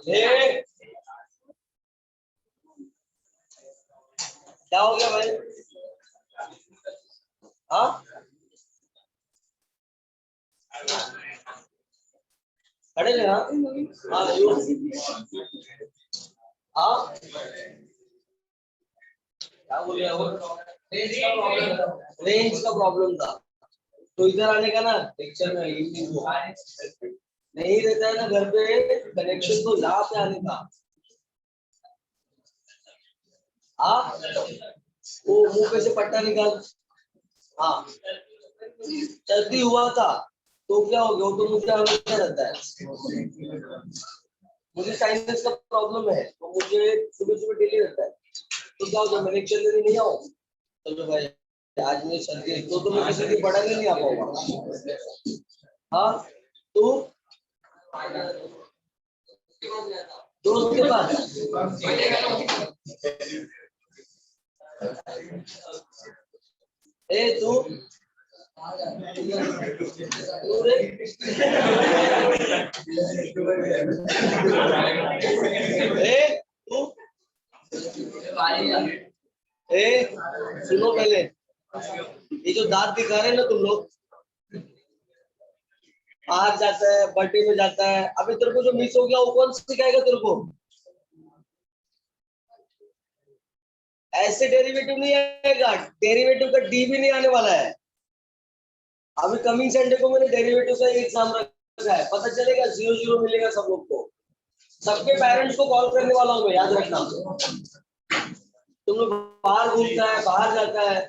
ए, क्या हो गया भाई? हाँ खड़े थे। हाँ हाँ क्या बोल रहे हो? रेंज का प्रॉब्लम था तो इधर आने का ना लेक्चर में नहीं रहता है ना घर पे कनेक्शन, तो यहाँ पे आने का। हाँ वो मुंह पे से पट्टा निकाल। हाँ सर्दी हुआ था तो क्या हो गया, वो तो मुझे हमेशा रहता है। मुझे साइनस का प्रॉब्लम है तो मुझे सुबह सुबह डेली रहता है। तो क्या होता है, मैं लेक्चर देने नहीं आऊँ चलो भाई आज मुझे सर्दी है तो मैं किसी दिन पढ़ाने नहीं आ पाऊंगा। हाँ तो दोस्त के पास ए तू ए तू ए सुनो पहले, ये जो दांत दिखा रहे हैं ना तुम लोग, बाहर जाता है बर्थडे में जाता है, अभी तेरे को जो मिस हो गया वो कौन सिखाएगा तेरे को? ऐसे डेरिवेटिव नहीं आएगा, डेरिवेटिव का डी भी नहीं आने वाला है। अभी कमिंग संडे को मैंने डेरिवेटिव का एग्जाम रखा है, पता चलेगा 0 0 मिलेगा सब लोग को। सबके पेरेंट्स को कॉल करने वाला हूँ मैं, याद रखना। तुम लोग बाहर घूमता है, बाहर जाता है,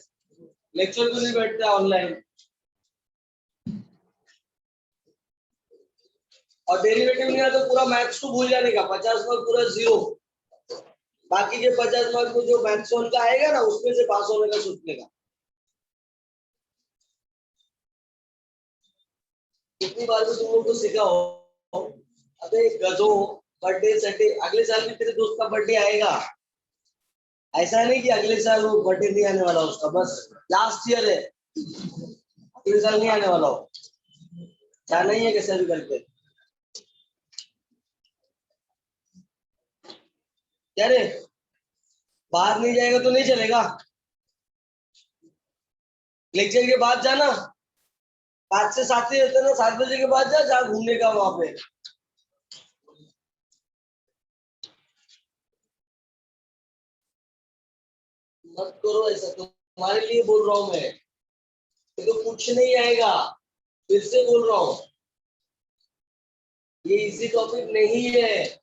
लेक्चर को नहीं बैठता है ऑनलाइन, और डेरिवेटिव नहीं आता तो पूरा मैथ्स को भूल जाने का, 50 मार्क पूरा 0। बाकी के 50 मार्क में जो मैथ्स का आएगा ना उसमें से पास होने का सोचने का। कितनी बार भी तुम लोग को सिखा हो, अबे गधो, बर्थडे सैटरडे अगले साल भी तेरे दोस्त का बर्थडे आएगा। ऐसा नहीं कि अगले साल वो बर्थडे नहीं आने वाला उसका, बस लास्ट ईयर है, अगले साल नहीं आने वाला हो, जाना ही है कैसे भी करके। क्या रे, बाहर नहीं जाएगा तो नहीं चलेगा, लेक्चर के बाद जाना, 5 से 7 ही रहता है ना, 7 बजे के बाद जा, जहाँ घूमने का वहां पे। मत करो ऐसा, तुम्हारे लिए बोल रहा हूँ मैं, तो कुछ नहीं आएगा, फिर से बोल रहा हूँ, ये इजी टॉपिक नहीं है।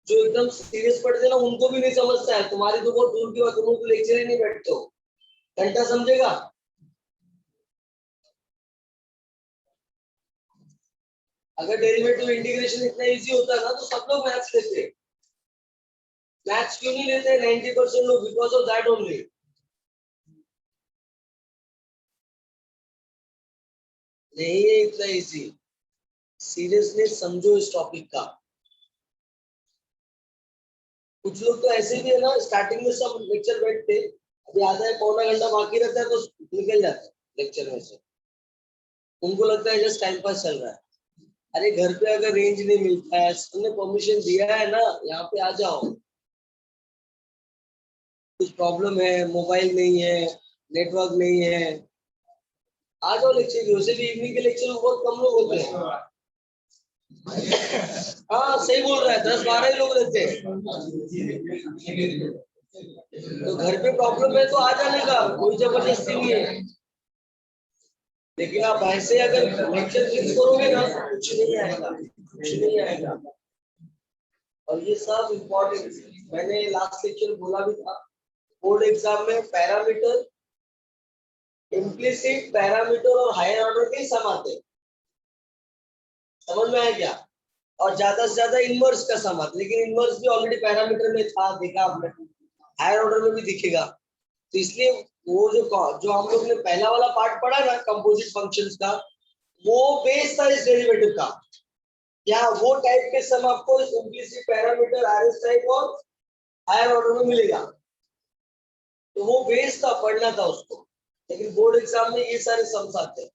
जो एकदम सीरियस पढ़ते हैं ना उनको भी नहीं समझता है, तुम्हारी तो बहुत दूर की बात, तुम लोग लेक्चर ही नहीं बैठते हो, घंटा समझेगा। अगर डेरिवेटिव इंटीग्रेशन इतना इजी होता ना तो सब लोग मैथ्स लेते। मैथ्स क्यों नहीं लेते 90% लोग? Because of that only. नहीं है इतना इजी, सीरियसनेस समझो इस टॉपिक का। कुछ लोग तो ऐसे भी है ना, स्टार्टिंग में सब लेक्चर बैठते, अभी आधा है पौना घंटा बाकी रहता है तो निकल जाते हैं लेक्चर में से, उनको लगता है जस्ट टाइम पास चल रहा है। अरे घर पे अगर रेंज नहीं मिलता है, तुमने परमिशन दिया है ना, यहाँ पे आ जाओ। कुछ प्रॉब्लम है, मोबाइल नहीं है, नेटवर्क नहीं है, आ जाओ लेक्चर की। वैसे भी इवनिंग के लेक्चर में बहुत कम लोग होते हैं। हाँ सही बोल रहा है, 10 12 ही लोग रहते हैं। तो घर पे प्रॉब्लम है तो आ जाने का, कोई जबरदस्ती नहीं है। लेकिन आप ऐसे अगर लेक्चर फिक्स करोगे ना तो कुछ नहीं आएगा, कुछ नहीं आएगा। और ये सब इम्पोर्टेंट, मैंने लास्ट लेक्चर बोला भी था, बोर्ड एग्जाम में पैरामीटर, इम्प्लिसिट पैरामीटर और हायर ऑर्डर के सम आते हैं, समझ में आया क्या? और ज्यादा से ज्यादा इनवर्स का सम आता, लेकिन इनवर्स भी ऑलरेडी पैरामीटर में था, देखा आपने, हायर ऑर्डर में भी दिखेगा। तो इसलिए वो जो हम लोग ने पहला वाला पार्ट पढ़ा ना कंपोजिट फंक्शंस का, वो बेस था इस डेरिवेटिव का। क्या वो टाइप के सम आपको इम्प्लिसिट पैरामीटर, आरएस टाइप और हायर ऑर्डर में मिलेगा, तो वो बेस था, पढ़ना था उसको। लेकिन बोर्ड एग्जाम में ये सारे सम्स आते हैं।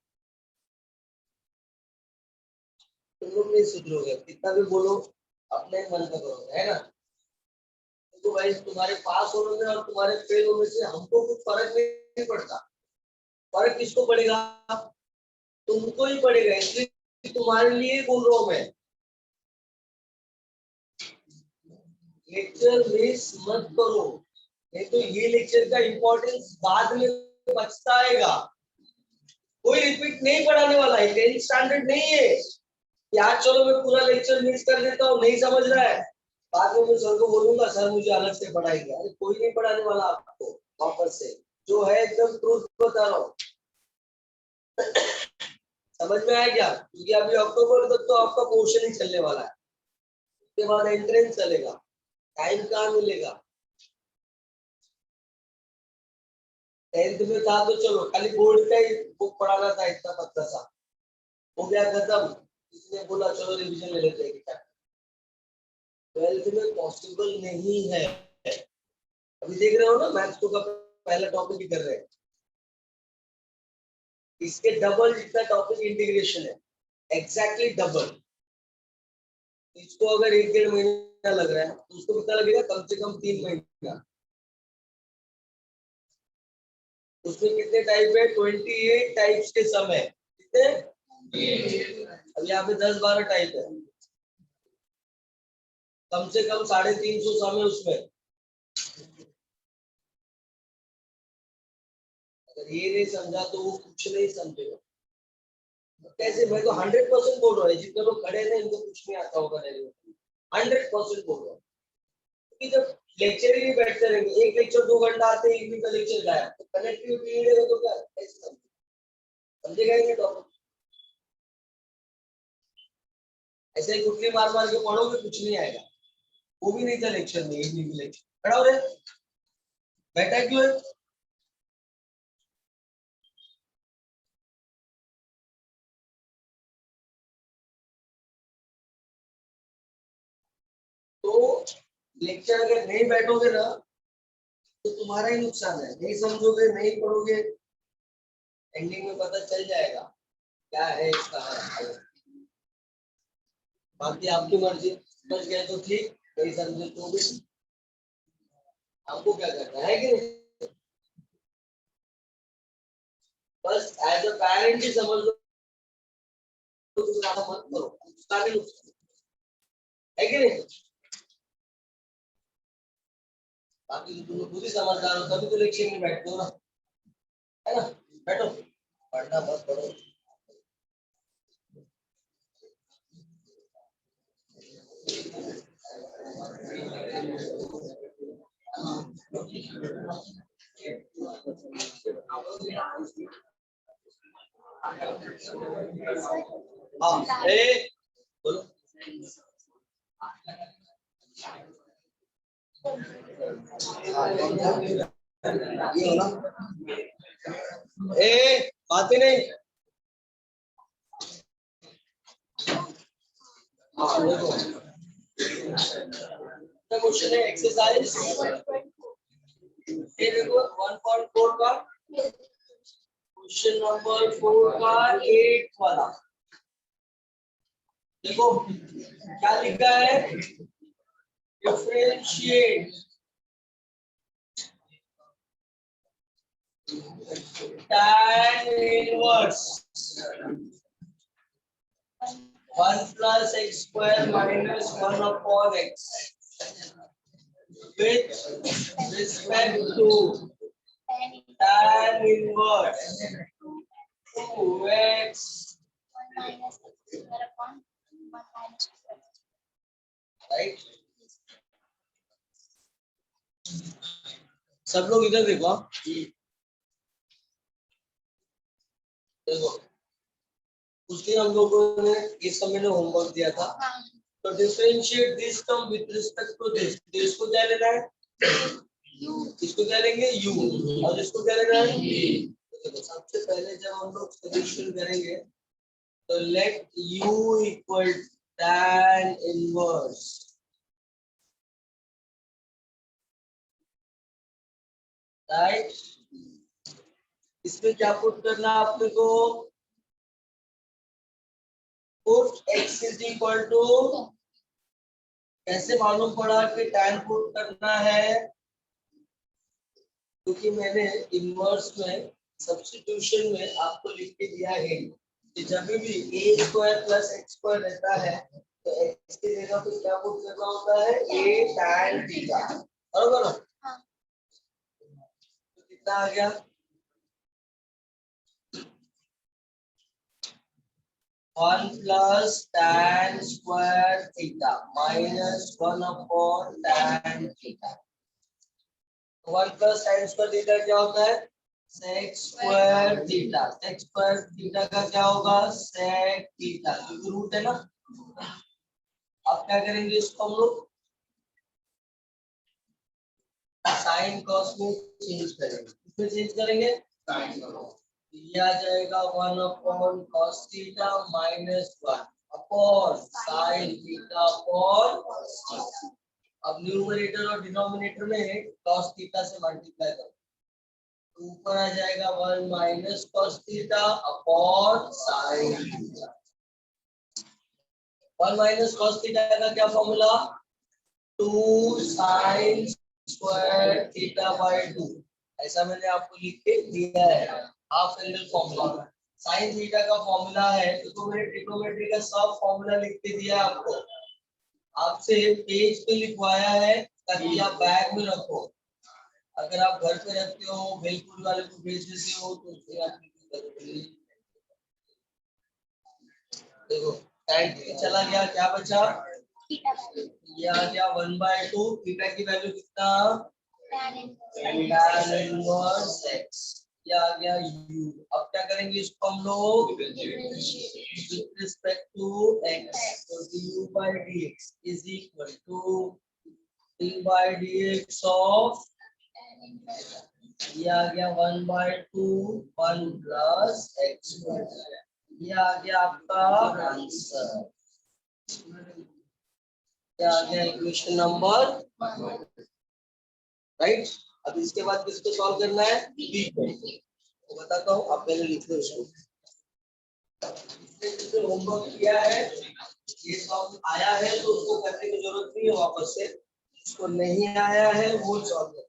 तुम लोग नहीं सुधरोगे, कितना भी बोलो अपने मन का करोगे, है ना। तो भाई तुम्हारे पास होने में और तुम्हारे फेल होने से हमको कुछ फर्क नहीं पड़ता। फर्क किसको पड़ेगा? तुमको ही पड़ेगा, इसलिए तुम्हारे लिए बोल रहा हूं मैं। लेक्चर मिस मत करो, नहीं तो ये लेक्चर का इंपॉर्टेंस बाद में बचता आएगा। कोई रिपीट नहीं पढ़ाने वाला है, 10th स्टैंडर्ड नहीं है। यार चलो मैं पूरा लेक्चर मिस कर देता हूँ, नहीं समझ रहा है, बाद में मैं सर को बोलूंगा सर मुझे अलग से पढ़ाएंगे। अरे कोई नहीं पढ़ाने वाला आपको, वापस से जो है एकदम ट्रूथ बता रहा हूँ। समझ में आया क्या? क्योंकि अभी अक्टूबर तक तो आपका पोर्शन ही चलने वाला है, उसके बाद एंट्रेंस चलेगा, टाइम कहाँ मिलेगा। 10th में था तो चलो खाली बोर्ड का ही बुक पढ़ाना था, इतना पतला सा, हो गया खत्म। किसने बोला चलो रिवीजन ले लेते हैं? 12th में पॉसिबल नहीं है। अभी देख रहे हो ना, मैथ्स को का पहला टॉपिक ही कर रहे हैं, इसके डबल जितना टॉपिक इंटीग्रेशन है, एग्जैक्टली डबल। इसको अगर 1-1.5 महीना लग रहा है तो उसको कितना लगेगा? कम से कम 3 महीना। उसमें कितने टाइप है? 28 टाइप्स के सम है। कितने? अब यहाँ पे 10-12 टाइप है, कम से कम 350 सम है उसमें। अगर ये नहीं समझा तो वो कुछ नहीं समझेगा। कैसे? मैं तो 100% बोल रहा हूँ, जितने लोग खड़े हैं इनको कुछ नहीं आता होगा, 100% बोल रहा हूँ। क्योंकि जब लेक्चर ही नहीं बैठते रहेंगे, एक लेक्चर 2 घंटा आते हैं, इवनिंग का लेक्चर गायब, तो कनेक्टिविटी नहीं रहेगा तो क्या कैसे समझेगा? ये टॉपिक ऐसे ही गुटली मार मार के पढ़ोगे कुछ नहीं आएगा। वो भी नहीं था लेक्चर में, इवनिंग के लेक्चर खड़ा हो रहे, बैठा क्यों है? तो लेक्चर अगर नहीं बैठोगे ना तो तुम्हारा ही नुकसान है, नहीं समझोगे, नहीं पढ़ोगे, एंडिंग में पता चल जाएगा क्या है इसका हल। बाकी आपकी मर्जी, समझ गए तो ठीक, नहीं समझे तो भी आपको क्या करना है कि नहीं। बस एज अ पेरेंट ही समझ लो, तो ज्यादा मत करो, उसका भी नुकसान है कि नहीं। बाकी तो तुम लोग खुद ही समझदार हो, तभी तो लेक्चर में बैठते हो ना, है ना। बैठो, पढ़ना बस पढ़ो। हाँ ए बोलो। ये हो ना, ए बातें नहीं। हाँ देखो, क्वेश्चन है एक्सरसाइज, ये देखो 1.4 का क्वेश्चन नंबर 4 का 8 वाला। देखो क्या लिखा है, differentiate tan inverse 1 plus x square minus 1 upon x with respect to tan inverse 2x right. सब लोग इधर देखो, देखो उस दिन हम लोगों ने इस समय में होमवर्क दिया था, तो differentiate this term with respect to this, इसको क्या लेना है? इसको क्या लेंगे? u, और इसको क्या लेना है? देखो सबसे पहले जब हम लोग सॉल्यूशन करेंगे तो let u equal tan inverse, right. इसमें क्या पुट करना आपने को? Put x is equal to, कैसे मालूम पड़ा कि tan पुट करना है? क्योंकि मैंने इनवर्स में सब्स्टिट्यूशन में आपको लिख के दिया है कि जब भी a square plus x square रहता है तो x की जगह पे क्या पुट करना होता है? a tan थीटा, बरोबर? हाँ। तो कितना आ गया? 1 plus tan square theta minus 1 upon tan theta. 1 plus tan square theta क्या होता है? sec square theta. sec square theta का क्या होगा? sec थीटा, क्योंकि रूट है ना। अब क्या करेंगे इसको हम लोग? साइन कॉस में चेंज करेंगे। किसमें चेंज करेंगे? Sine cos. ये आ जाएगा 1 upon cos theta minus 1 upon sin theta upon cos theta. अब न्यूमरेटर और डिनोमिनेटर में cos थीटा से मल्टीप्लाई करो, ऊपर आ जाएगा 1 minus cos theta upon sin theta. 1 minus cos theta का क्या formula? 2 sin square theta by 2। ऐसा मैंने आपको लिख के दिया है, half angle formula. sin theta का फॉर्मूला है, तो मैंने ट्रिग्नोमेट्री का सब फॉर्मूला लिख के दिया है आपको। आपसे पेज पे लिखवाया है ताकि आप बैग में रखो। अगर आप घर पे रखते हो, बिल्कुल वाले को भेज देते हो तो उससे आपकी जरूरत नहीं। देखो टाइम चला गया, क्या बचा? ये आ गया 1/2। थीटा की वैल्यू कितना? tan inverse x। ये आ गया u। अब क्या करेंगे इसको हम लोग? विद रिस्पेक्ट टू x, तो du by dx is equal to d by dx of, ये आ गया 1/2 1 प्लस एक्स। ये आ गया आपका आंसर। क्या आ गया? Equation number 1, right. अब इसके बाद किसको सॉल्व करना है? बी को। तो बताता हूँ, आप पहले लिख लो इसको। इसने होमवर्क किया है, ये सॉल्व आया है तो उसको करने की जरूरत नहीं है वापस से। उसको नहीं आया है वो सॉल्व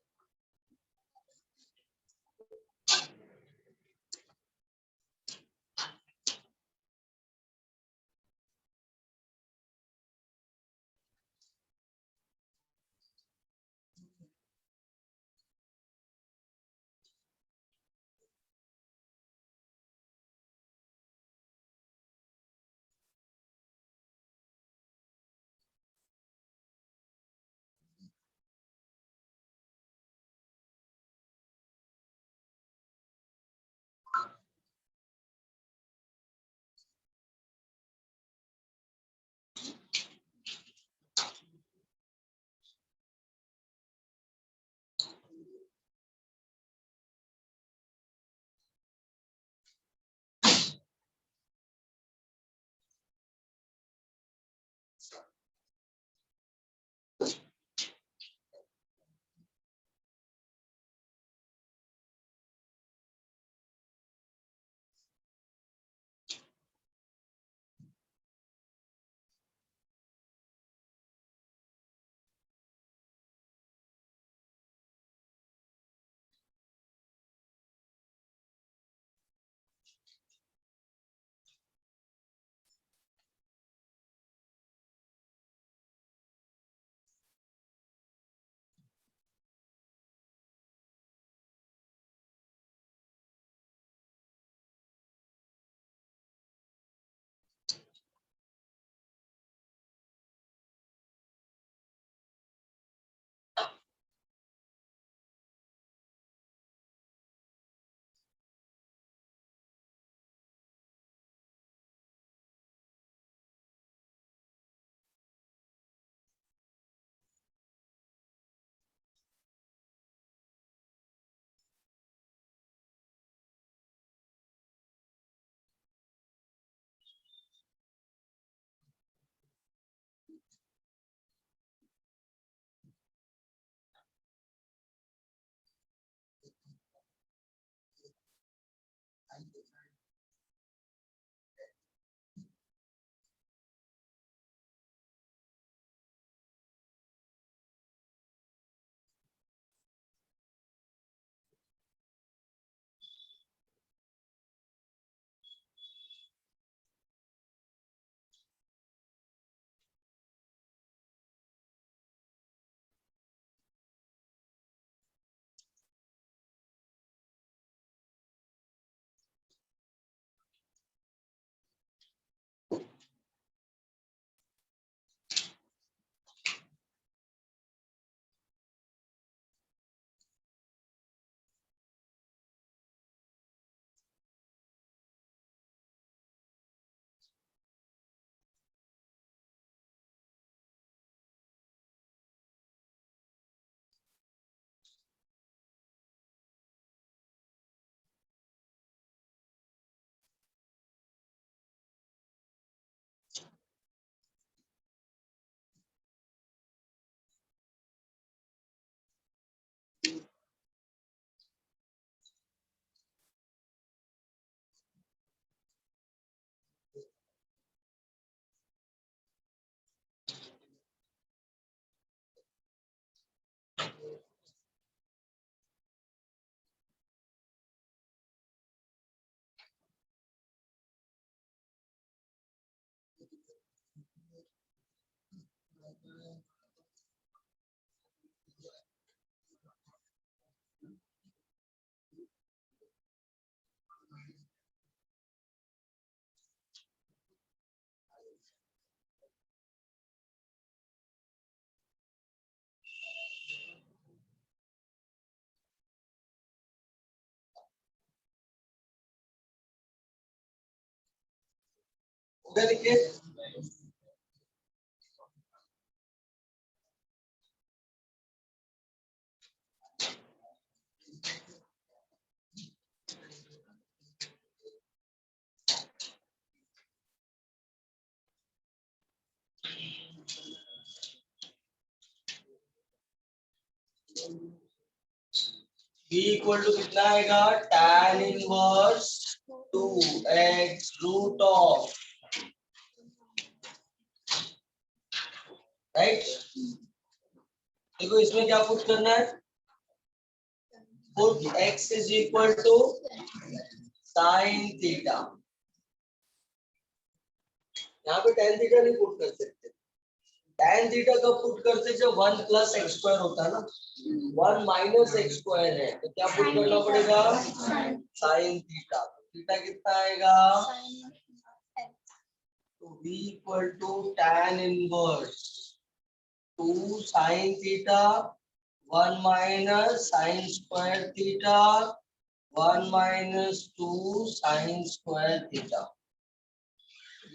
उधर लिखिए b इक्वल टू कितना आएगा tan inverse 2x root of right. देखो इसमें क्या पुट करना है, put x is equal to sine theta. यहाँ पे tan थीटा नहीं पुट कर सकते, tan थीटा कब पुट करते जब 1 प्लस एक्स स्क्वायर होता है ना, 1 माइनस एक्स स्क्वायर है तो क्या पुट करना पड़ेगा साइन थीटा। थीटा कितना आएगा तो v equal to tan inverse 2 sine theta 1 minus sine square theta 1 minus 2 sine square theta.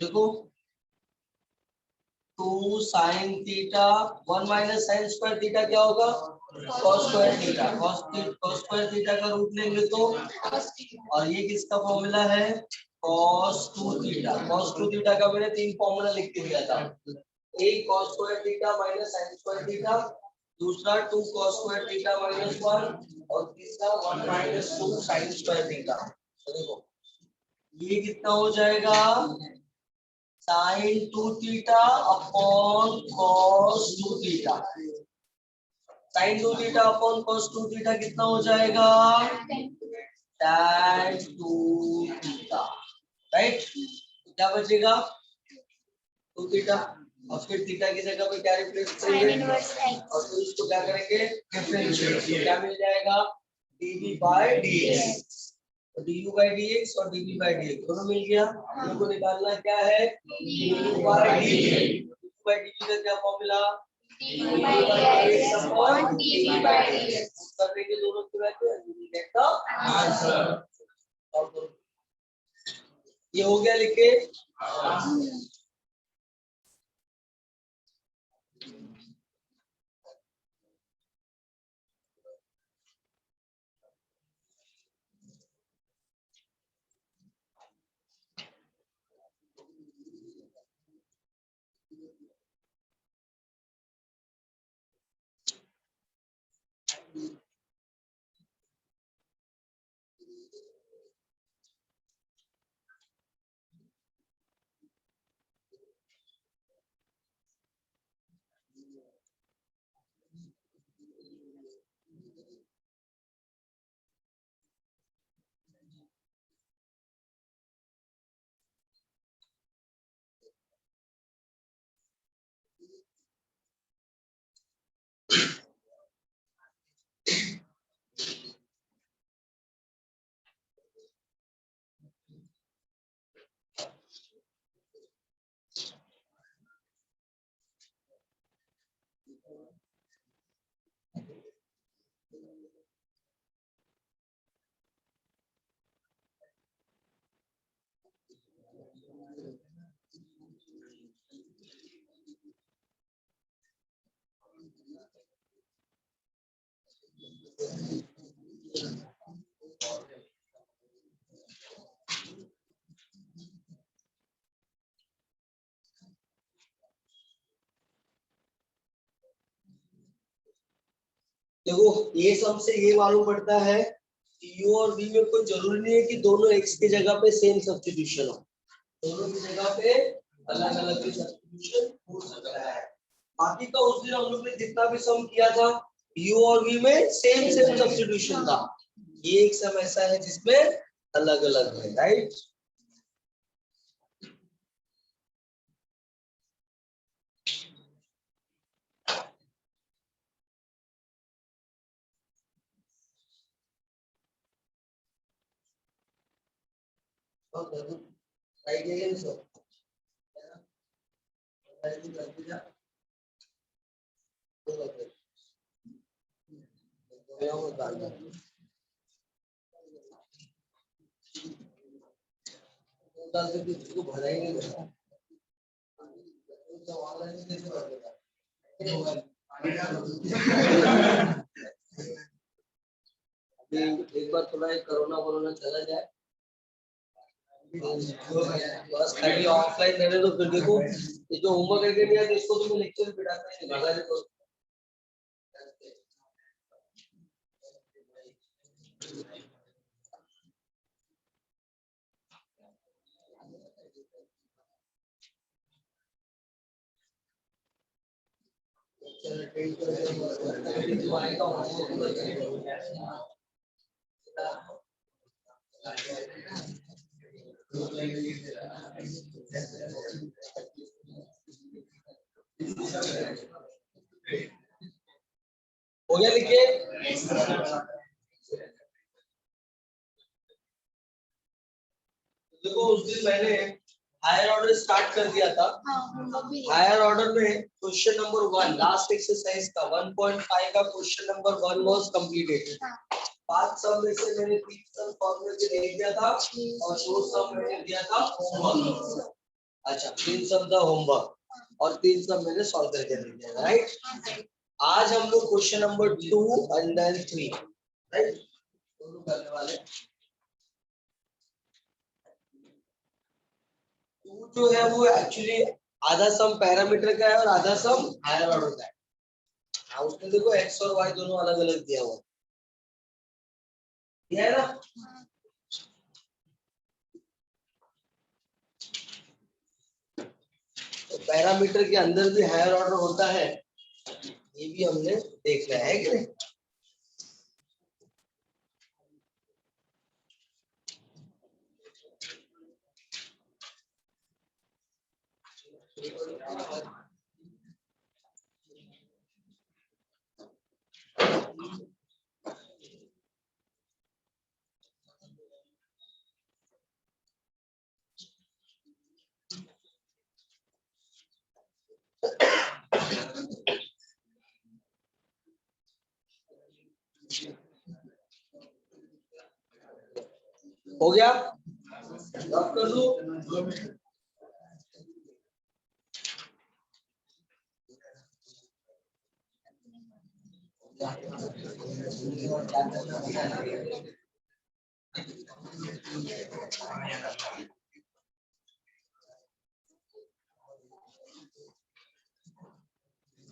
देखो 2 sine theta 1 minus sine square theta क्या होगा cos square theta, cos square theta का root लेंगे तो, और ये किसका फॉर्मूला है cos 2 थीटा। cos 2 थीटा का मैंने 3 फॉर्मूला लिख के दिया था, एक cos square theta minus sine square theta, दूसरा 2 cos स्क्वायर थीटा माइनस 1 और तीसरा 1 माइनस 2 साइन स्क्वायर थीटा। तो देखो ये कितना हो जाएगा sine 2 theta upon cos 2 theta. Sine 2 theta upon cos 2 theta कितना हो जाएगा tan 2 थीटा, राइट। तो क्या बचेगा 2 थीटा और फिर थीटा की जगह पे क्या रिप्लेस करेंगे और फिर इसको क्या करेंगे डिफरेंशिएट, तो क्या मिल जाएगा dv बाय dx। तो du बाय dx और dv बाय dx दोनों मिल गया। हमको निकालना क्या है du by dv। du by dv का क्या formula dv by dx upon dv by dx। कर देंगे दोनों की value and we get the answer. ये हो गया लिखे। देखो ये सबसे ये मालूम पड़ता है कि u और v में कोई जरूरी नहीं है कि दोनों x की जगह पे सेम सब्स्टिट्यूशन हो, दोनों की जगह पे अलग अलग भी सब्स्टिट्यूशन हो सकता है। बाकी का उस दिन हम लोग ने जितना भी सम किया था u और v में सेम सेम सब्स्टिट्यूशन था, ये एक सम ऐसा है जिसमें अलग अलग है, राइट। भरा ही नहीं एक बार थोड़ा कोरोना चला जाए, बस खाली ऑफलाइन रहने तो फिर देखो ये जो होमवर्क करके नहीं आते इसको तो मैं लेक्चर बिठाता ही नहीं। हो गया लिखिए। देखो उस दिन मैंने हायर ऑर्डर स्टार्ट कर दिया था। हायर ऑर्डर में क्वेश्चन नंबर 1 लास्ट एक्सरसाइज का 1.5 का क्वेश्चन नंबर 1 वाज कंप्लीटेड। 5 सम में से मैंने 3 सम सॉल्व करके दे दिया था और 2 सम मैंने दिया था होमवर्क। अच्छा 3 सम था होमवर्क और 3 सम मैंने सॉल्व करके दे दिया, राइट। आज हम लोग question number 2 and then 3, right, दोनों करने वाले। 2 जो है वो एक्चुअली आधा सम पैरामीटर का है और आधा सम हायर ऑर्डर का है। हाँ उसमें देखो x और y दोनों अलग अलग दिया हुआ है ना। तो पैरामीटर के अंदर भी हायर ऑर्डर होता है, ये भी हमने देखना है कि नहीं। हो गया, अब कर लो।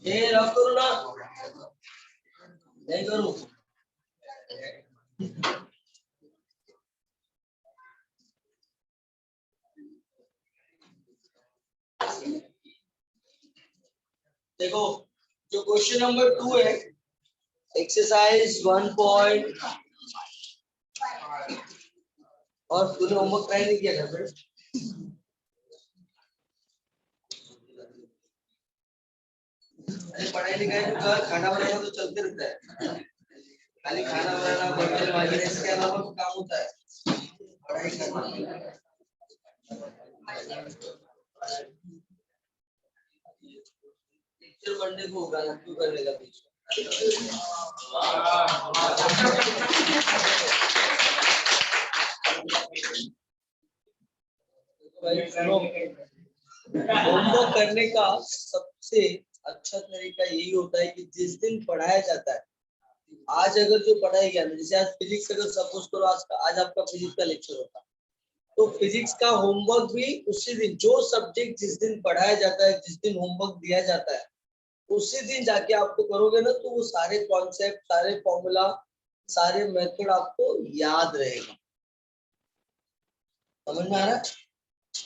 ये रब करो ना, नहीं करूं। देखो जो क्वेश्चन नंबर 2 है एक्सरसाइज 1 पॉइंट, और तूने होमवर्क ट्राई नहीं किया घर पे? अरे पढ़ाई लिखाई तो कर, खाना बनाना तो चलते रहता है, खाली खाना बनाना बर्तन मांजना इसके अलावा तो काम होता है, पढ़ाई करना। पिक्चर बनने को होगा ना, क्यों करने का पिक्चर। होमवर्क करने का सबसे अच्छा तरीका यही होता है कि जिस दिन पढ़ाया जाता है, आज अगर जो पढ़ाया गया, जैसे आज फिजिक्स अगर सपोज करो आज आपका फिजिक्स का लेक्चर होता, तो फिजिक्स का होमवर्क भी उसी दिन, जो सब्जेक्ट जिस दिन पढ़ाया जाता है, जिस दिन होमवर्क दिया जाता है, उसी दिन जाके आपको करोगे ना, तो वो सारे कॉन्सेप्ट, सारे फॉर्मूला, सारे मेथड आपको याद रहेगा। समझ में आ रहा है?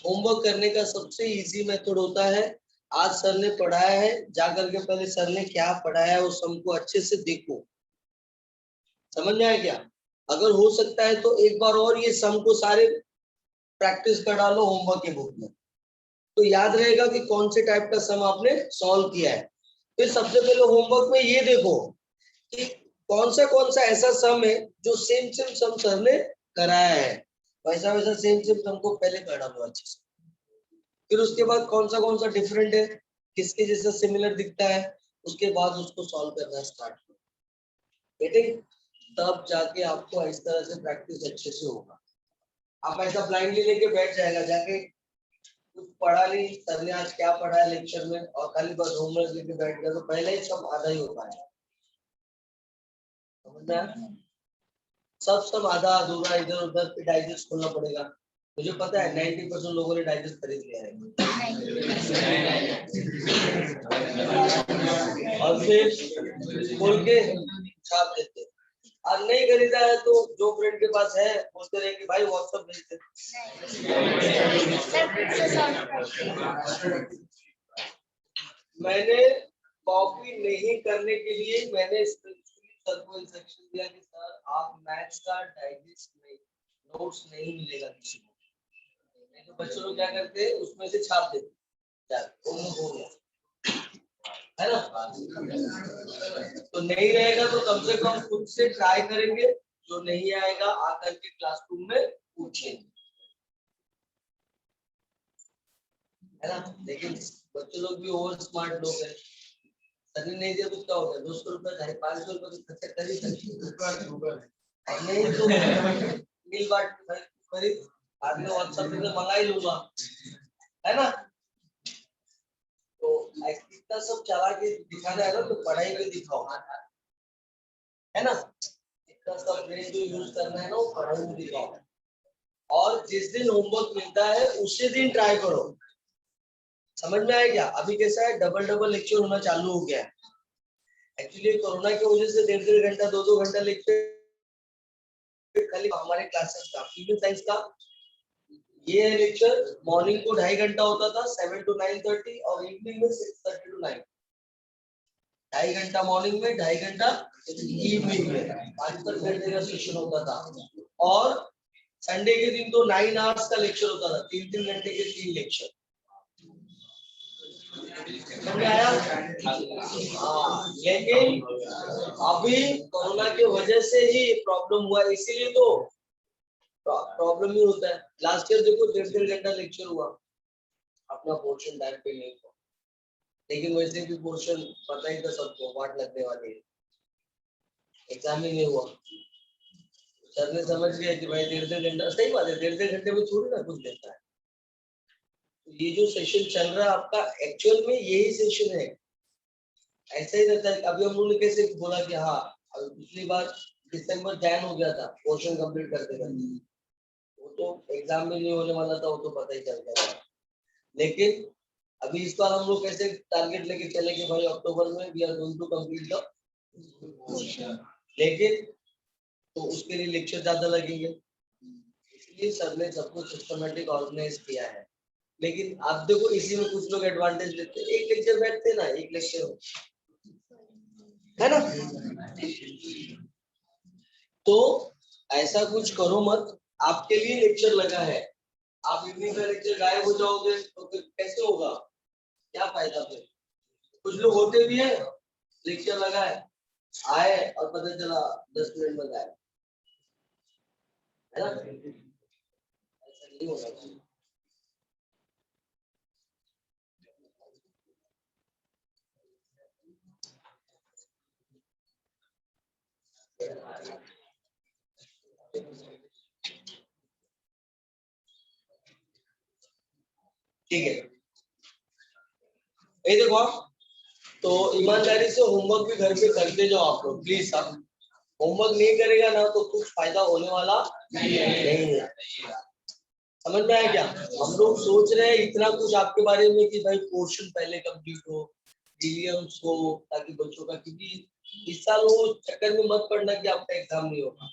होमवर्क करने का सबसे इजी मेथड होता है, आज सर ने पढ़ाया है, जाकर के पहले सर ने क्या पढ़ाया है उस हमको अच्छे से देखो। समझ में आया क्या? अगर हो सकता है तो एक बार और ये सम को सारे प्रैक्टिस कर डालो होमवर्क के बुक में, तो याद रहेगा कि कौन से टाइप का सम आपने सॉल्व किया है। फिर सबसे पहले होमवर्क में ये देखो कि कौन सा ऐसा सम है जो सेम सेम सम सर ने कराया है, वैसा वैसा सेम सेम सम को पहले कर डालो अच्छे से। फिर उसके बाद कौन सा डिफरेंट है, किसके जैसा सिमिलर दिखता है, उसके बाद उसको सॉल्व करना स्टार्ट करो, बेटे, तब जाके आपको इस तरह से प्रैक्टिस अच्छे से होगा। आप ऐसा ब्लाइंडली लेके बैठ जाएगा, जाके कुछ पढ़ा नहीं, सर ने आज क्या पढ़ा है लेक्चर में, और खाली बस होमवर्क लेके बैठ गया, तो पहले ही सब आधा ही होता है, समझ में आया? सब आधा अधूरा इधर उधर पे डाइजेस्ट खोलना पड़ेगा। मुझे पता है 90% लोगों ने डाइजेस्ट खरीद लिया है और फिर खोल के छाप देते। और नहीं खरीदा है तो जो फ्रेंड के पास है बोलते रहे कि भाई व्हाट्सएप भेज दे। मैंने कॉपी नहीं करने के लिए मैंने सर को इंस्ट्रक्शन दिया कि सर आप मैथ्स का डाइजेस्ट में नोट्स नहीं मिलेगा किसी को, नहीं तो बच्चों लोग क्या करते हैं उसमें से छाप देते हो गया है ना। तो नहीं रहेगा तो कम से कम खुद से ट्राई करेंगे, जो नहीं आएगा आकर के क्लासरूम में पूछेंगे, है ना। लेकिन बच्चे लोग भी ओवर स्मार्ट लोग हैं, सर ने नहीं दिया तो क्या होगा, 200 रुपए 500 रुपए तो खर्चा कर ही सकते, नहीं तो मिल बाट खरीद बाद में व्हाट्सएप पे मंगा ही लूंगा, है ना। तो इतना सब चला के दिखाना है ना, तो पढ़ाई में दिखाओ, है ना। इतना सब ब्रेन जो यूज करना है ना, वो पढ़ाई में दिखाओ। और जिस दिन होमवर्क मिलता है उसी दिन ट्राई करो, समझ में आया क्या? अभी कैसा है, डबल लेक्चर होना चालू हो गया है। एक्चुअली कोरोना की वजह से 1.5 घंटा 2 घंटा लेक्चर खाली हमारे क्लासेस का फीमेल साइंस का ये लेक्चर मॉर्निंग को 2.5 घंटा होता था 7 to 9:30 और इवनिंग में 6:30 to 9, 2.5 घंटा मॉर्निंग में 2.5 घंटा इवनिंग में 5 घंटे का सेशन होता था। और संडे के दिन तो 9 आवर्स का लेक्चर होता था, 3 घंटे के 3 लेक्चर, समझ आया? हाँ, लेकिन अभी कोरोना की वजह से ही प्रॉब्लम हुआ, इसीलिए तो प्रॉब्लम ही होता है। लास्ट ईयर देखो 1.5 घंटा लेक्चर हुआ, अपना पोर्शन टाइम पे नहीं हुआ, लेकिन वैसे भी पोर्शन पता ही था सबको, वाट लगने वाली है, एग्जाम ही नहीं हुआ। सर ने समझ गया कि भाई 1.5 घंटा, सही बात है, 1.5 घंटे में थोड़ी ना कुछ देता है। ये जो सेशन चल रहा है आपका एक्चुअल में यही सेशन है, ऐसा ही रहता है। अभी हम लोगों ने कैसे बोला कि हाँ अभी पिछली बार दिसंबर जैन हो गया था पोर्शन कंप्लीट करते करते, वो तो एग्जाम में नहीं होने वाला था, वो तो पता ही चल गया था। लेकिन अभी इस बार हम लोग कैसे टारगेट लेके चले कि भाई अक्टूबर में we are going to complete the portion, लेकिन तो उसके लिए लेक्चर ज्यादा लगेंगे, इसलिए सर ने सब कुछ सिस्टमेटिक ऑर्गेनाइज किया है। लेकिन आप देखो इसी में कुछ लोग एडवांटेज लेते हैं, एक लेक्चर बैठते ना, एक लेक्चर है ना। तो ऐसा कुछ करो मत, आपके लिए लेक्चर लगा है, आप इवनिंग का लेक्चर गायब हो जाओगे तो फिर कैसे होगा, क्या फायदा फिर। कुछ लोग होते भी है, लेक्चर लगा है आए और पता चला 10 मिनट में गायब, है ना, ऐसा नहीं होना चाहिए। ठीक है, ये देखो आप, तो ईमानदारी से होमवर्क भी घर पे करते जाओ आप लोग प्लीज। आप होमवर्क नहीं करेगा ना तो कुछ फायदा होने वाला नहीं है, समझ में आया क्या? हम लोग सोच रहे हैं इतना कुछ आपके बारे में कि भाई पोर्शन पहले कंप्लीट हो, विलियम्स हो, ताकि बच्चों का, क्योंकि इस साल वो चक्कर में मत पड़ना कि आपका एग्जाम नहीं होगा।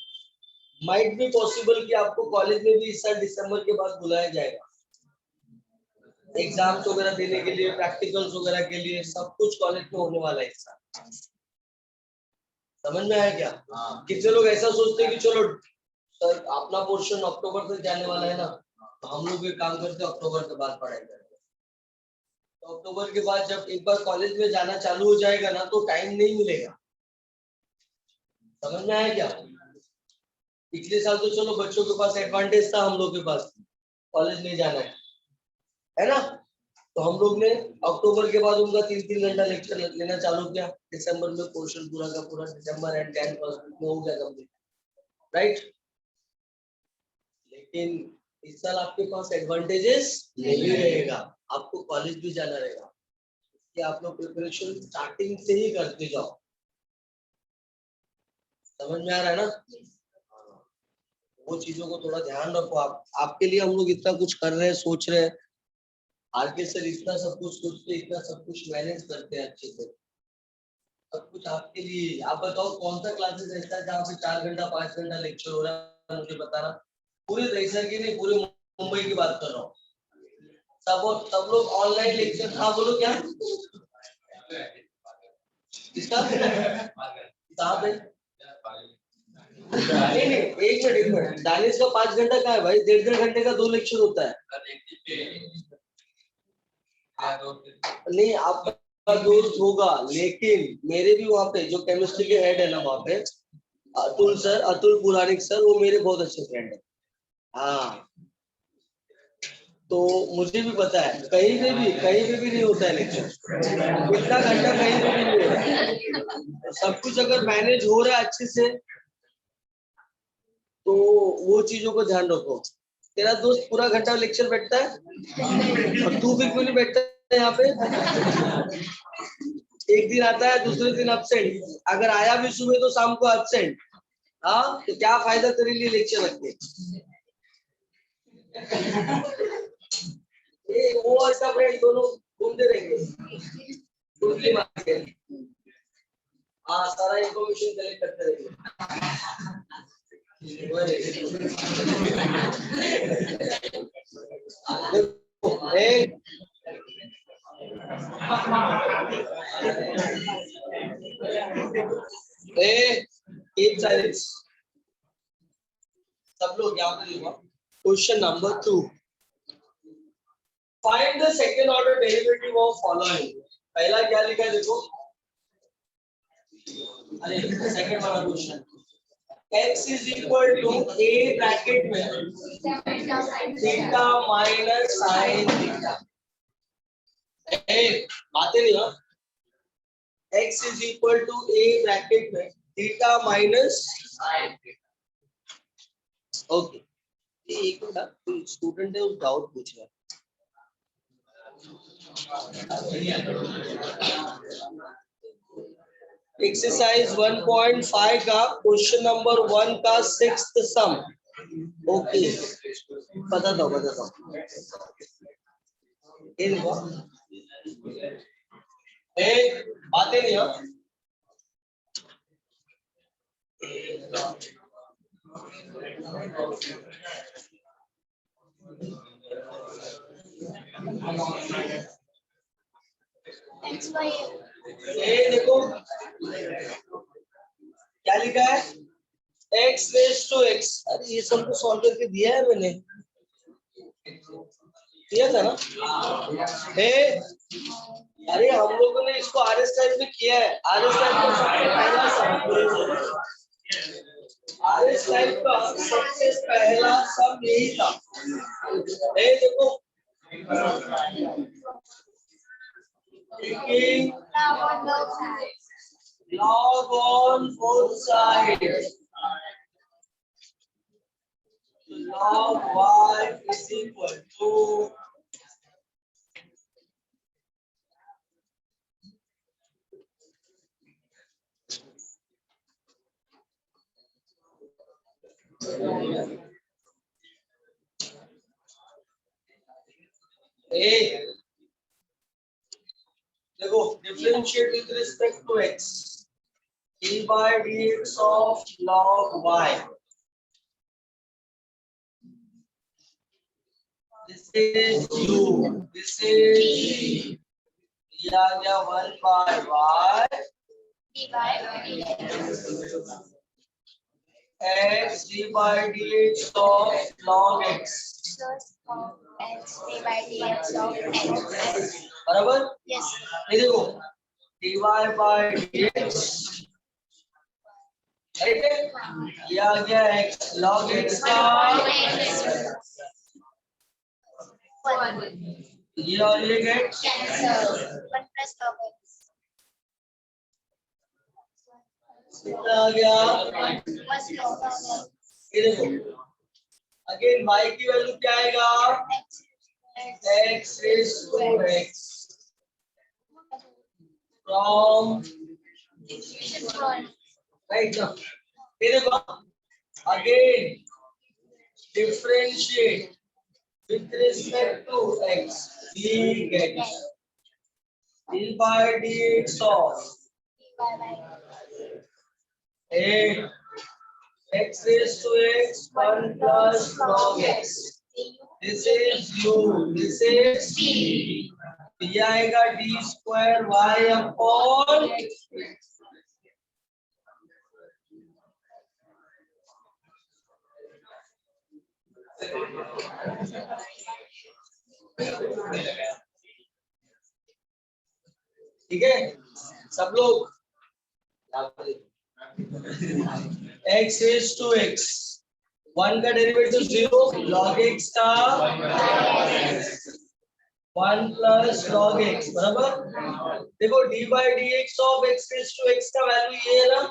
माइट बी पॉसिबल कि आपको कॉलेज में भी इस साल दिसंबर के बाद बुलाया जाएगा एग्जाम्स वगैरह देने के लिए, प्रैक्टिकल्स वगैरह के लिए, सब कुछ कॉलेज में होने वाला है इस साल, समझ में आया क्या? कितने लोग ऐसा सोचते हैं कि चलो सर अपना पोर्शन अक्टूबर तक जाने वाला है ना, तो हम लोग भी काम करते हैं अक्टूबर के बाद पढ़ाई करेंगे। तो अक्टूबर के बाद जब एक बार कॉलेज में जाना चालू हो जाएगा ना तो टाइम नहीं मिलेगा, समझ में आया क्या? पिछले साल तो चलो बच्चों के पास एडवांटेज था, हम लोग के पास कॉलेज नहीं जाना है ना। तो हम लोग ने अक्टूबर के बाद उनका 3-3 घंटा लेक्चर लेना चालू किया, दिसंबर में पोर्शन पूरा का पूरा दिसंबर एंड कैन फर्स्ट में हो गया कंप्लीट, राइट। लेकिन इस साल आपके पास एडवांटेजेस नहीं रहेगा, आपको कॉलेज भी जाना रहेगा कि आप लोग प्रिपरेशन स्टार्टिंग से ही करते जाओ। समझ में आ रहा है ना? वो चीजों को थोड़ा ध्यान रखो। आप आपके लिए हम लोग इतना कुछ कर रहे हैं, सोच रहे हैं। आगे सर इतना सब कुछ सोच के इतना सब कुछ मैनेज करते हैं अच्छे से, सब कुछ आपके लिए। आप बताओ कौन सा क्लासेस ऐसा है जहाँ पे 4 घंटा 5 घंटा लेक्चर हो रहा है, मुझे बताना। पूरे दहिसर की नहीं, पूरे मुंबई की बात कर रहा हूँ। सब लोग ऑनलाइन लेक्चर। हाँ बोलो क्या इसका कहाँ पे? नहीं नहीं, एक मिनट दानिश का 5 घंटा का है भाई, 1.5 घंटे का 2 लेक्चर होता है। नहीं आपका दोस्त होगा, लेकिन मेरे भी वहाँ पे जो केमिस्ट्री के हेड है ना वहाँ पे, अतुल सर, अतुल पुराणिक सर, वो मेरे बहुत अच्छे फ्रेंड है। हाँ तो मुझे भी पता है, कहीं पे भी नहीं होता है लेक्चर, इतना घंटा कहीं पे भी नहीं हो रहा है। सब कुछ अगर मैनेज हो रहा है अच्छे से तो वो चीजों को ध्यान रखो। तेरा दोस्त पूरा घंटा लेक्चर बैठता है और तू भी क्यों नहीं बैठता है यहाँ पे? एक दिन आता है, दूसरे दिन एब्सेंट, अगर आया भी सुबह तो शाम को एब्सेंट। हाँ तो क्या फायदा तेरे लिए लेक्चर रख के? वो और सब फ्रेंड दोनों घूमते रहेंगे, टोटली मार के। हाँ सारा इंफॉर्मेशन कलेक्ट करते रहेंगे। सब लोग यहाँ पे लिखो। Question number 2, find the second order derivative of following. पहला क्या लिखा है देखो, अरे सेकंड वाला question, x is equal to a bracket में थीटा माइनस साइन थीटा। बातें नहीं हो, x is equal to a bracket में theta minus sine theta. Okay, एक मिनट, स्टूडेंट है उस डाउट पूछ रहा है। एक्सरसाइज 1.5 का क्वेश्चन नंबर 1 का 6th सम। ओके बता दो बातें नहीं हो। देखो क्या लिखा है, x रेज टू x। अरे ये सब तो सॉल्व करके दिया है मैंने, दिया था ना? अरे हम लोगों ने इसको RS टाइप में किया है। RS टाइप का सबसे पहला सम, RS टाइप का सबसे पहला सम यही था। देखो log on both sides, log y is equal to देखो differentiate with respect to x, d by dx of log y, this is u, this is दिया गया 1 by y d by x d by dx of log x x d by dx of x बराबर। Yes ये देखो dy by dx right है, दिया गया x log x का ये और ये get cancel, 1 plus log x कितना आ गया? ये देखो अगेन y की वैल्यू क्या आएगा, x raised to x from right now. फिर again differentiate with respect to x, we get d by dx of x raised to x 1 plus log x. This is u, this is c. ये आएगा d square y upon ठीक है सब लोग, x raised to x 1 का derivative 0, log x का 1 plus log x बराबर। देखो d by dx of x raised to x का वैल्यू ये है ना,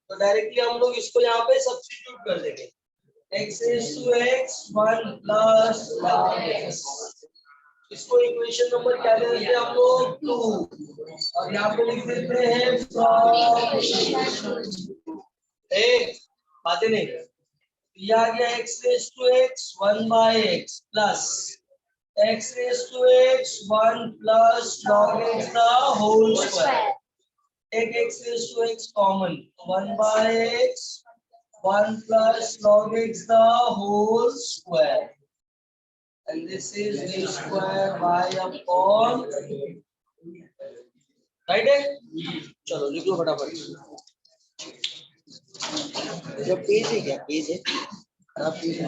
तो डायरेक्टली हम लोग इसको यहाँ पे सब्स्टिट्यूट कर देंगे, x raised to x 1 plus log x। इसको इक्वेशन नंबर क्या दे देते हैं हम लोग 2, और यहाँ पे लिख देते हैं from बातें नहीं, ये आ गया x raised to x 1 by x plus x raised to x 1 plus log x the whole square। Take x raised to x common, 1 by x 1 plus log x the whole square, and this is d square y upon right है। चलो लिख लो फटाफट, जब page है क्या page है खराब page है।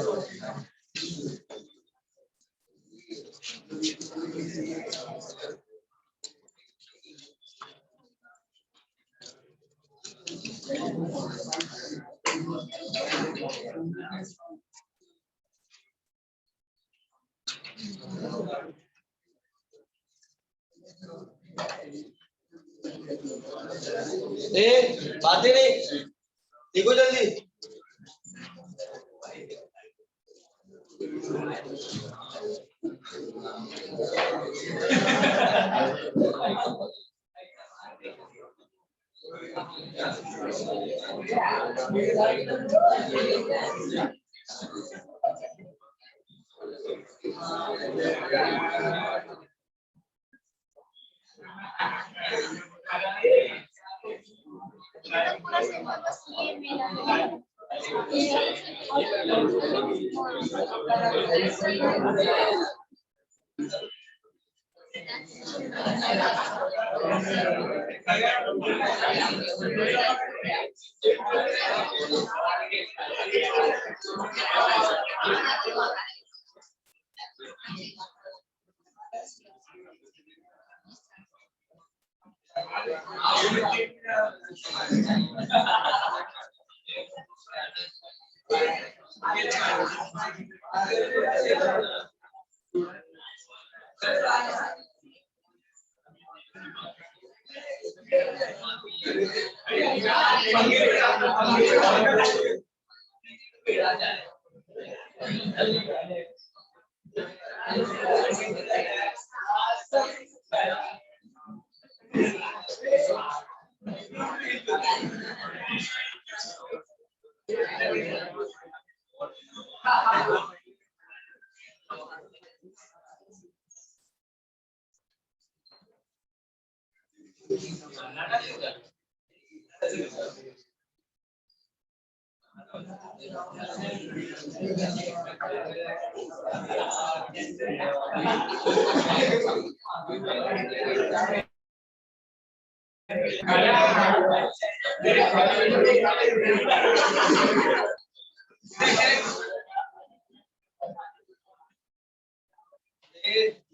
बातें नहीं देखो जल्दी,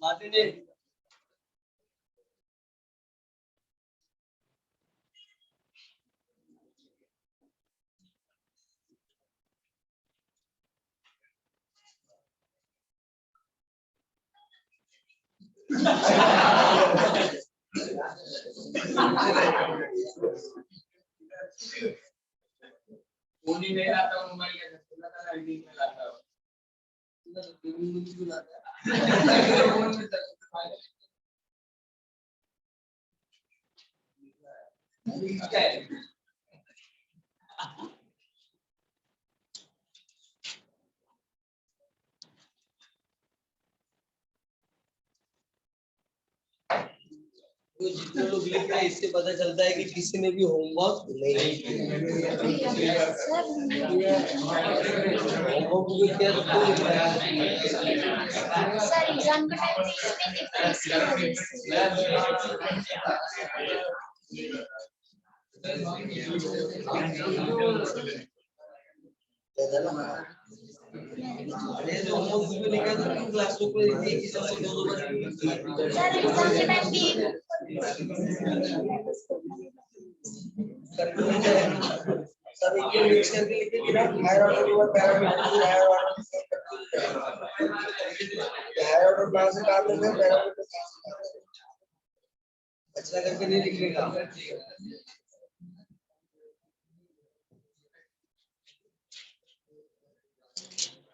बातें नहीं नहीं आता मोबाइल तो जितने लोग लिख रहे हैं इससे पता चलता है कि किसी ने भी होमवर्क नहीं किया। होमवर्क क्या सर एग्जाम के टाइम पे इसमें डिफरेंस की वजह अरे जो होमवर्क भी लिखा था ना क्लासरूम में एक ही सबसे दो बार सर एग्जाम के टाइम पे सब एक मिक्स करके लिखे कि ना हायर ऑर्डर हुआ पैरामीटर हायर ऑर्डर कहां से कहां तक है पैरामीटर अच्छा करके नहीं लिखने का।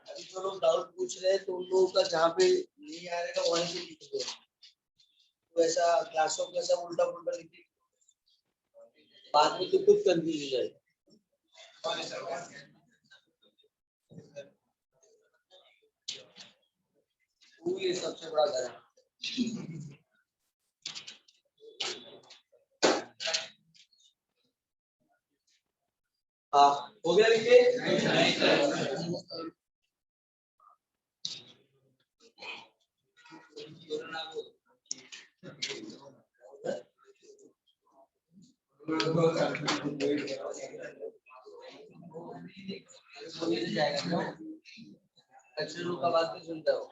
अभी जो लोग डाउट पूछ रहे हैं तो उन लोगों का जहाँ पे नहीं आ रहेगा वहीं से लिख दो। तो ऐसा क्लासों में सब उल्टा पुल्टा लिखे बाद में तो कुछ कंफ्यूज हो जाएगा। वो ये सबसे बड़ा घर है। हाँ हो गया लिखे अक्षरों का बात नहीं सुनता हो।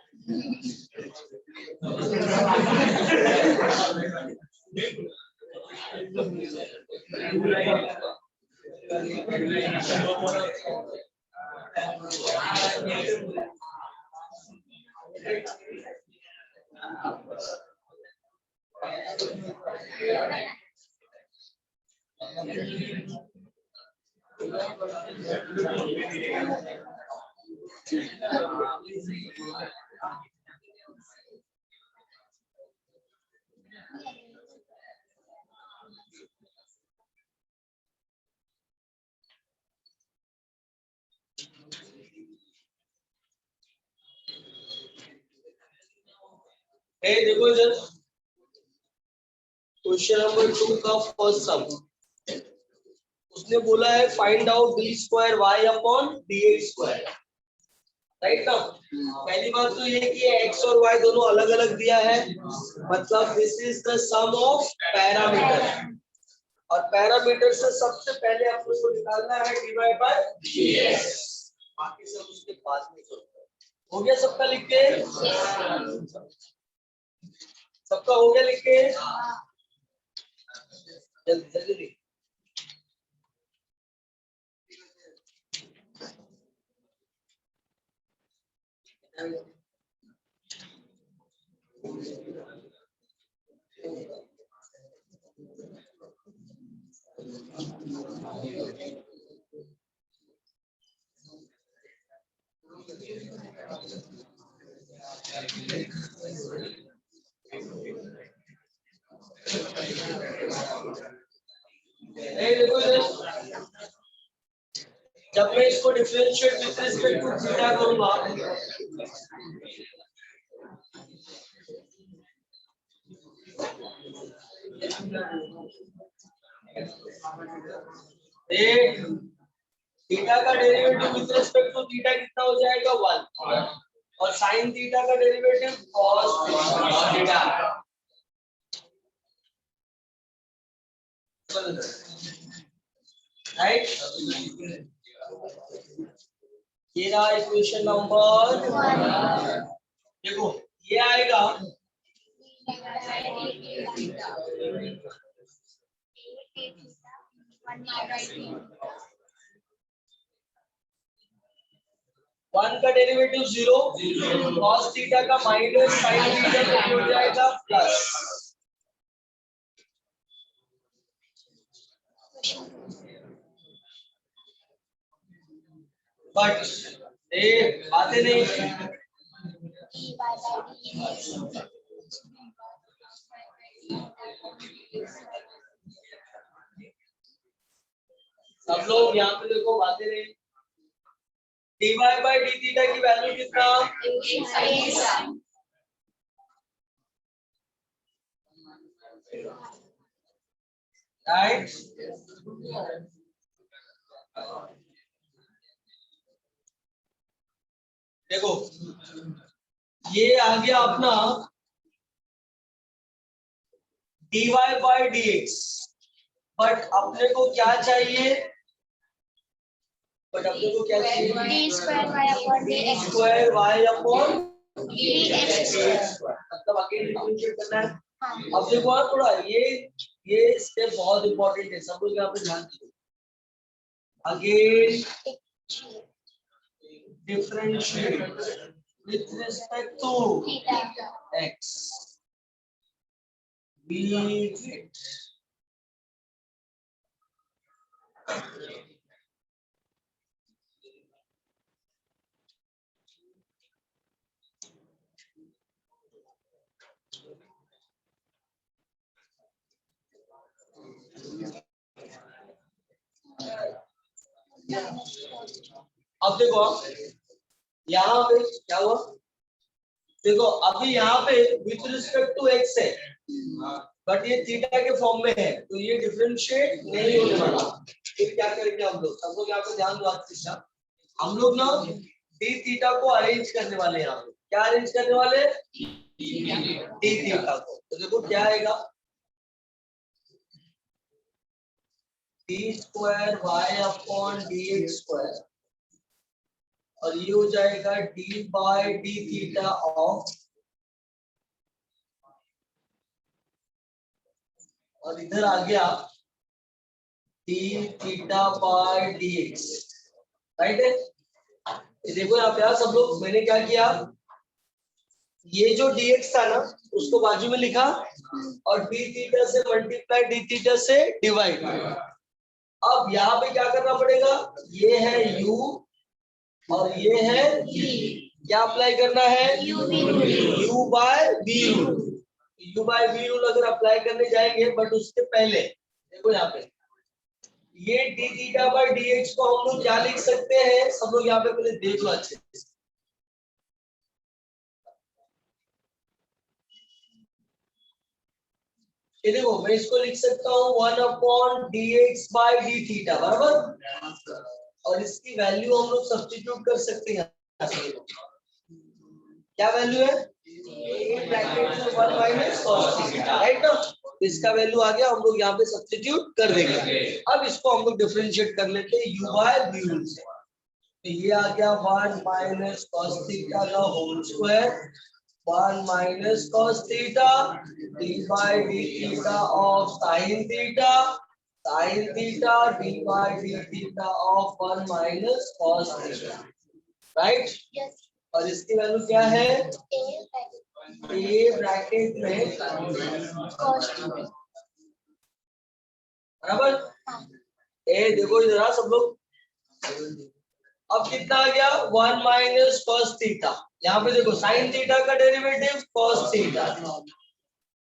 देखो इधर क्वेश्चन नंबर 2 का फर्स्ट सम उसने बोला है find out d square y upon d x square right ना। पहली बात तो ये कि एक्स और वाई दोनों अलग अलग दिया है मतलब this is the sum of parameter और पैरामीटर से सबसे पहले आपको इसको निकालना है डिवाइड बाय डीएक्स बाकी सब उसके बाद में हो गया सबका लिख के सबका हो गया लिख के जल्दी जल्दी देखो जब मैं इसको differentiate with respect to theta करूंगा थीटा का derivative with respect to theta कितना हो जाएगा 1 और साइन थीटा का डेरिवेटिव cos थीटा राइट। ये रहा इक्वेशन नंबर 1 देखो ये आएगा वन का डेरिवेटिव 0 cos थीटा का माइनस साइन थीटा का हो जाएगा प्लस बट बातें नहीं। सब लोग यहाँ पे देखो, बातें नहीं। dy by d थीटा की वैल्यू कितना? राइट। देखो ये आ गया अपना dy by dx, बट अपने को क्या चाहिए? बट अपने को क्या चाहिए? d square y upon dx square y upon dx मतलब अगेन डिफरेंशिएट करना है। अब देखो आप थोड़ा ये स्टेप बहुत इंपॉर्टेंट है, सब लोग यहाँ पे ध्यान दीजिए। Again differentiate with respect to x, we get अब देखो यहाँ पे क्या हुआ? देखो अभी यहाँ पे विथ रिस्पेक्ट टू x है, बट ये थीटा के फॉर्म में है, तो ये डिफरेंशिएट नहीं होने वाला। फिर क्या करेंगे हम लोग? सब लोग यहाँ पे ध्यान दो। आज हम लोग ना डी थीटा को अरेंज करने वाले हैं। यहाँ पे क्या अरेंज करने वाले? डी थीटा को। तो देखो क्या आएगा, d square y upon d x square, और ये हो जाएगा d by d theta of, और इधर आ गया d theta by d x. Right है? ये देखो यहाँ पे सब लोग, मैंने क्या किया, ये जो dx था ना उसको बाजू में लिखा, और d थीटा से मल्टीप्लाई d थीटा से डिवाइड। अब यहाँ पे क्या करना पड़ेगा? ये है u और ये है v, क्या अप्लाई करना है? u by v rule. u by v rule अगर अप्लाई करने जाएंगे, बट उसके पहले देखो यहाँ पे ये d थीटा बाय dx को हम लोग क्या लिख सकते हैं? सब लोग यहाँ पे पहले देख लो अच्छे से। ये देखो मैं इसको लिख सकता हूँ 1 upon dx by d theta, बराबर। और इसकी वैल्यू हम लोग सब्स्टिट्यूट कर सकते हैं। क्या वैल्यू है? ब्रैकेट में 1 माइनस cos थीटा, राइट ना? इसका वैल्यू आ गया, हम लोग यहाँ पे सब्स्टिट्यूट कर देंगे। अब इसको हम लोग डिफरेंशिएट कर लेते हैं u बाय v रूल से। तो ये आ गया 1 माइनस cos थीटा का whole square, 1 minus cos theta d by d theta of sin theta d by d theta of 1 minus cos theta, right? yes और इसकी वैल्यू क्या है? a ब्रैकेट में cos बराबर। ए देखो इधर सब लोग, अब कितना आ गया? 1 माइनस cos थीटा। यहाँ पे देखो sin थीटा का डेरिवेटिव cos थीटा,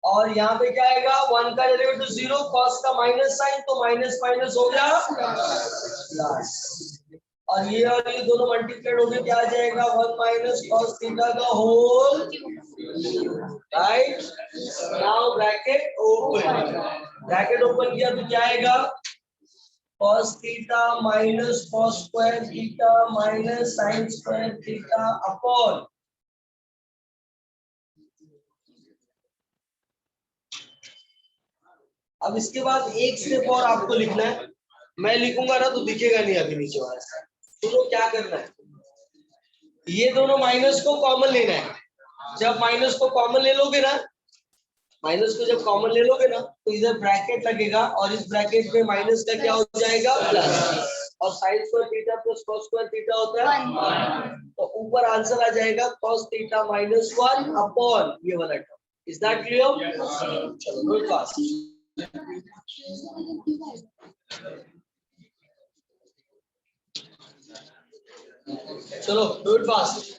और यहाँ पे क्या आएगा? 1 का डेरिवेटिव 0, cos का माइनस साइन, तो माइनस माइनस हो गया प्लस, और ये दोनों मल्टीप्लाइड हो गए, क्या आ जाएगा? 1 माइनस cos थीटा का whole, right. Now bracket open किया तो क्या आएगा? cos theta minus cos square theta minus sin square theta upon, अब इसके बाद एक स्टेप और आपको लिखना है। मैं लिखूंगा ना तो दिखेगा नहीं अभी नीचे वाला। तो क्या करना है? ये दोनों माइनस को कॉमन लेना है। जब माइनस को कॉमन ले लोगे ना, माइनस को जब कॉमन ले लोगे ना, तो इधर ब्रैकेट लगेगा, और इस ब्रैकेट में माइनस का क्या हो जाएगा? प्लस, और sign square theta plus cos square theta होता है, तो ऊपर आंसर आ जाएगा cos थीटा माइनस 1 अपॉन ये वाला टर्म। Is that clear? चलो गुड क्लास। चलो डू इट फास्ट।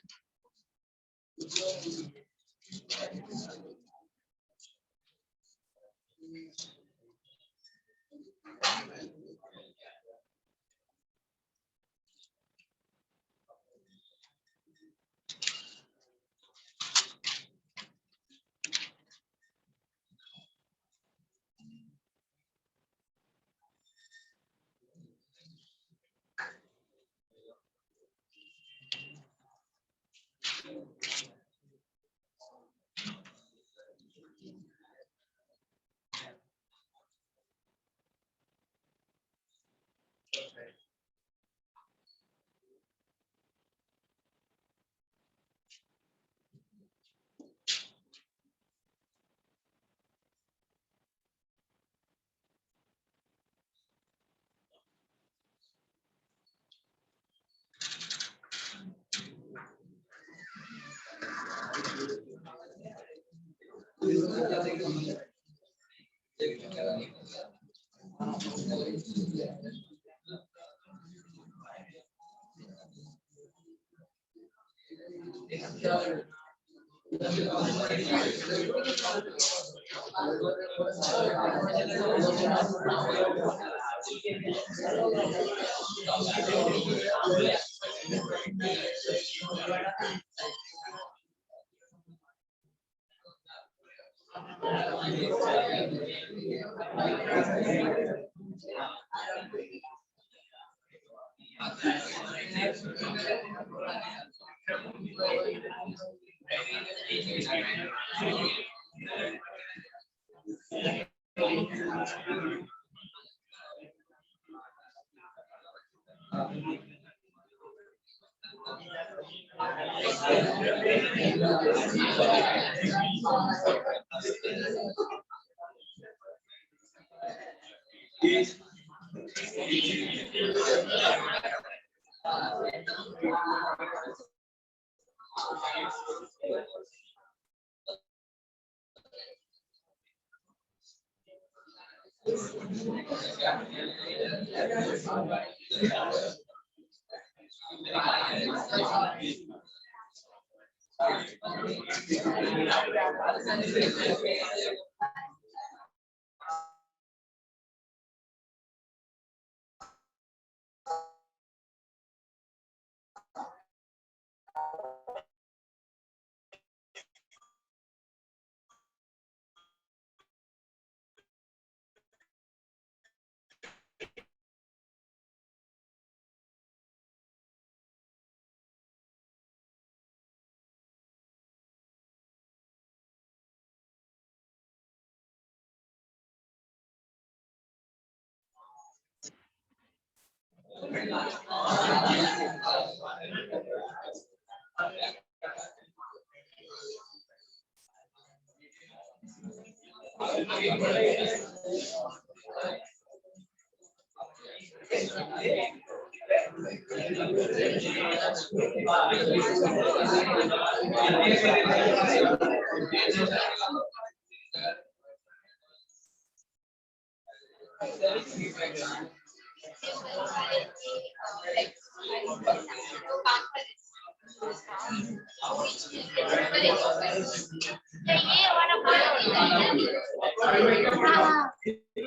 ये वाला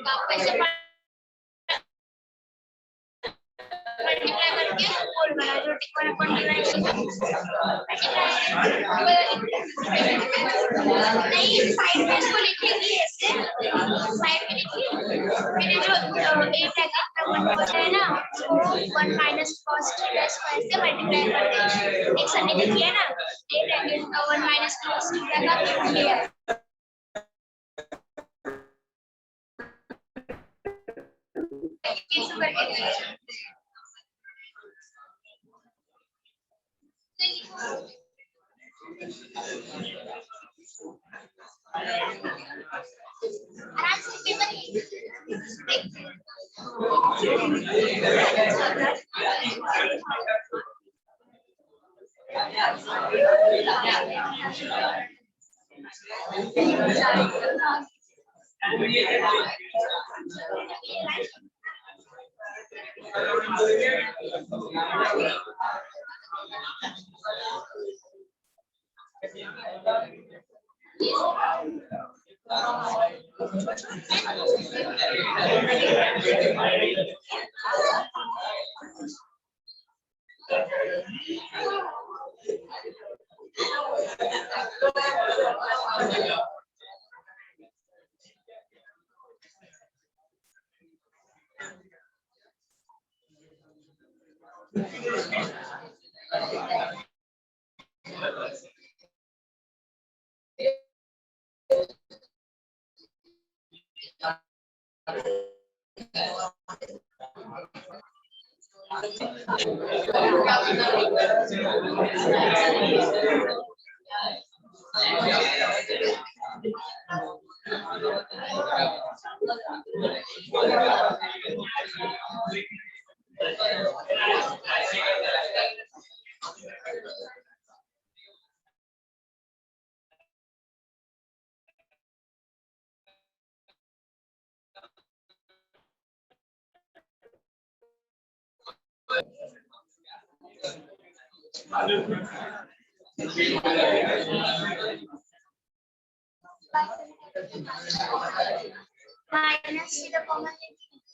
वापस से मल्टीप्लाई करके होल बना जो टिक वाला नहीं साइड में इसको लिखेंगे ऐसे साइड में लिखिए फिर जो 8 है ना वो 1 माइनस cos थीटा स्क्वायर से मल्टीप्लाई कर देंगे एक सर ने किया ना 8 एंगल 1 माइनस cos थीटा का क्यूब लिया कैसे करके आराम से paper minus see the common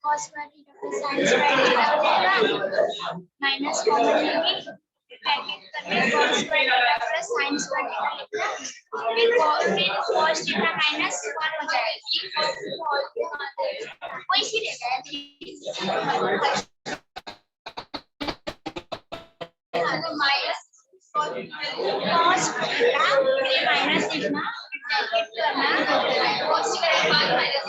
cos वाली sin स्क्वायर थीटा हो जाएगा माइनस कॉमन लेंगे ब्रैकेट करके cos square theta plus sin square theta लिखना फिर cos थीटा माइनस 1 हो जाएगा वो इसी रहेगा माइनस cos थीटा माइनस लिखना ब्रैकेट करना cos स्क्वायर माइनस